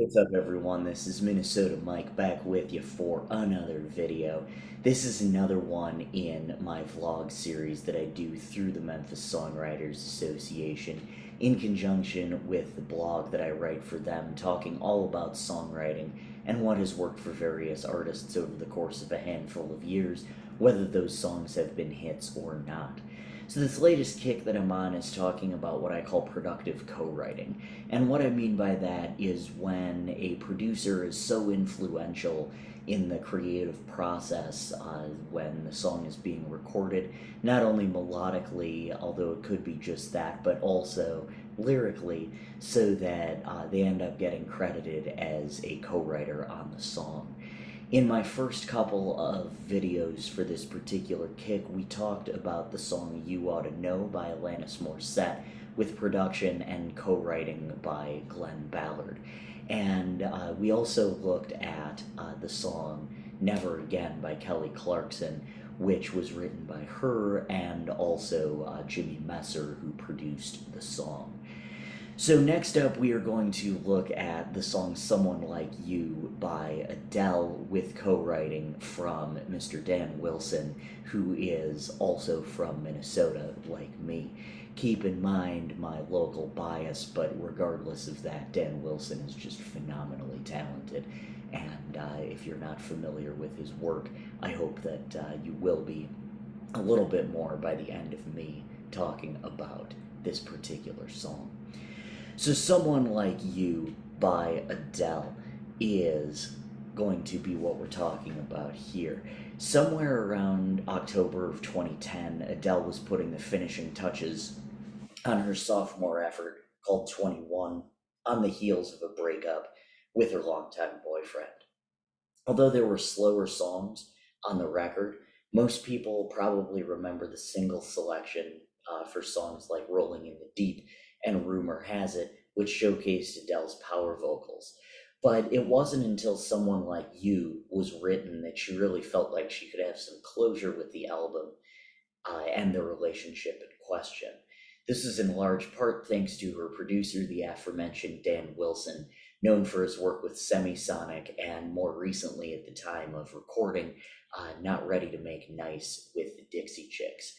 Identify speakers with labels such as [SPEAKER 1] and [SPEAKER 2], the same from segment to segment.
[SPEAKER 1] What's up, everyone? This is Minnesota Mike back with you for another video. This is another one in my vlog series that I do through the Memphis Songwriters Association in conjunction with the blog that I write for them, talking all about songwriting and what has worked for various artists over the course of a handful of years, whether those songs have been hits or not. So, this latest kick that I'm on is talking about what I call productive co writing. And what I mean by that is when a producer is so influential in the creative process when the song is being recorded, not only melodically, although it could be just that, but also lyrically, so that they end up getting credited as a co writer on the song. In my first couple of videos for this particular kick, we talked about the song You Oughta Know by Alanis Morissette, with production and co-writing by Glenn Ballard. And we also looked at the song Never Again by Kelly Clarkson, which was written by her and also Jimmy Messer, who produced the song. So next up, we are going to look at the song Someone Like You by Adele, with co-writing from Mr. Dan Wilson, who is also from Minnesota, like me. Keep in mind my local bias, but regardless of that, Dan Wilson is just phenomenally talented. And if you're not familiar with his work, I hope that you will be a little bit more by the end of me talking about this particular song. So, Someone Like You by Adele is going to be what we're talking about here. Somewhere around October of 2010, Adele was putting the finishing touches on her sophomore effort called 21, on the heels of a breakup with her longtime boyfriend. Although there were slower songs on the record, most people probably remember the single selection for songs like Rolling in the Deep and Rumor Has It, which showcased Adele's power vocals. But it wasn't until Someone Like You was written that she really felt like she could have some closure with the album and the relationship in question. This is in large part thanks to her producer, the aforementioned Dan Wilson, known for his work with Semisonic and more recently at the time of recording, Not Ready to Make Nice with the Dixie Chicks.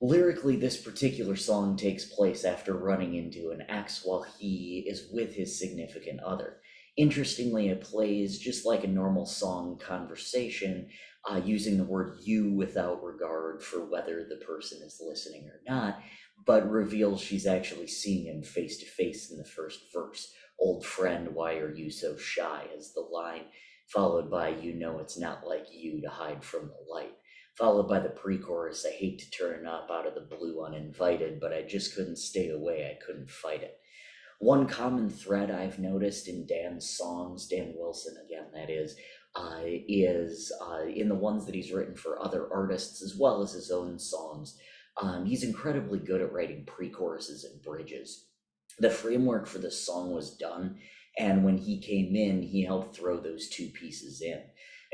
[SPEAKER 1] Lyrically, this particular song takes place after running into an ex while he is with his significant other. Interestingly, it plays just like a normal song conversation, using the word you without regard for whether the person is listening or not, but reveals she's actually seeing him face to face in the first verse. Old friend, why are you so shy? Is the line, followed by you know it's not like you to hide from the light, followed by the pre-chorus, I hate to turn up out of the blue uninvited, but I just couldn't stay away, I couldn't fight it. One common thread I've noticed in Dan's songs, Dan Wilson again, that is in the ones that he's written for other artists as well as his own songs. He's incredibly good at writing pre-choruses and bridges. The framework for this song was done, and when he came in, he helped throw those two pieces in.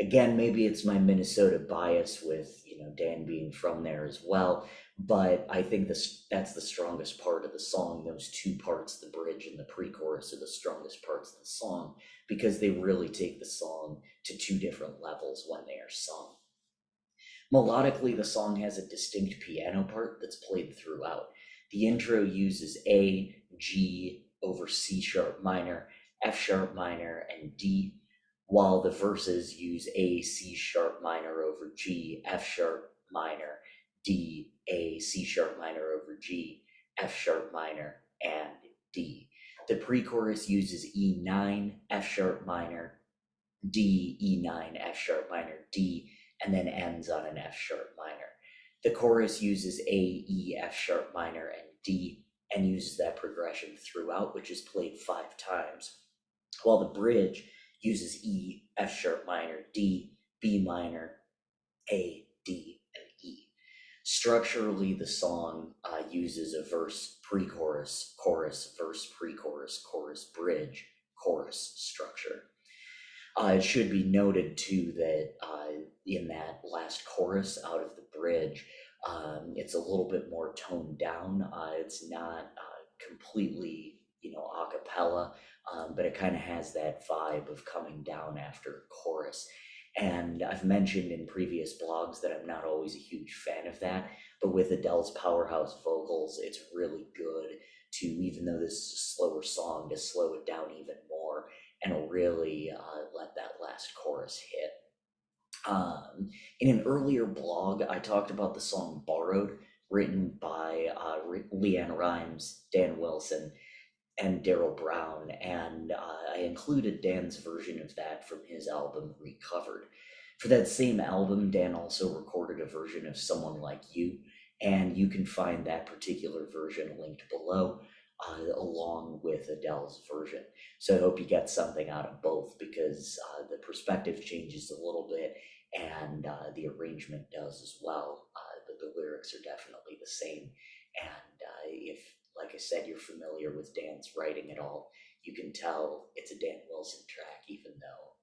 [SPEAKER 1] Again, maybe it's my Minnesota bias with Dan being from there as well, but I think that's the strongest part of the song. Those two parts, the bridge and the pre-chorus, are the strongest parts of the song because they really take the song to two different levels when they are sung. Melodically, the song has a distinct piano part that's played throughout. The intro uses A, G over C sharp minor, F sharp minor, and D, while the verses use A, C sharp minor over G, F sharp minor, D, A, C sharp minor over G, F sharp minor, and D. The pre chorus uses E9, F sharp minor, D, E9, F sharp minor, D, and then ends on an F sharp minor. The chorus uses A, E, F sharp minor, and D, and uses that progression throughout, which is played 5 times, while the bridge uses E, F sharp minor, D, B minor, A, D, and E. Structurally, the song uses a verse, pre-chorus, chorus, verse, pre-chorus, chorus, bridge, chorus structure. It should be noted too that in that last chorus out of the bridge, it's a little bit more toned down. It's not completely, a cappella. but it kind of has that vibe of coming down after a chorus. And I've mentioned in previous blogs that I'm not always a huge fan of that, but with Adele's powerhouse vocals, it's really good to, even though this is a slower song, to slow it down even more and really let that last chorus hit. In an earlier blog, I talked about the song Borrowed, written by Leanne Rimes, Dan Wilson, and Daryl Brown, and I included Dan's version of that from his album Recovered. For that same album, Dan also recorded a version of Someone Like You, and you can find that particular version linked below, along with Adele's version. So I hope you get something out of both because the perspective changes a little bit and the arrangement does as well, but the lyrics are definitely the same. And if, like I said, you're familiar with Dan's writing at all, you can tell it's a Dan Wilson track, even though,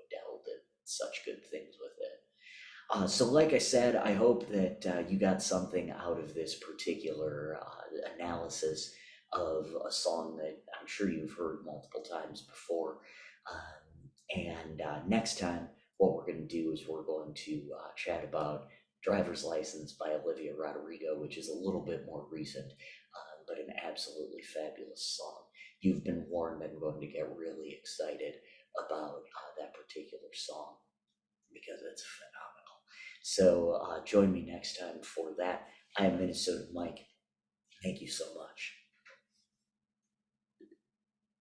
[SPEAKER 1] Adele did such good things with it. So, like I said, I hope that you got something out of this particular analysis of a song that I'm sure you've heard multiple times before. And next time, what we're going to do is we're going to chat about Driver's License by Olivia Rodrigo, which is a little bit more recent, but an absolutely fabulous song. You've been warned I'm going to get really excited about that particular song because it's phenomenal. So join me next time for that. I am Minnesota Mike. Thank you so much.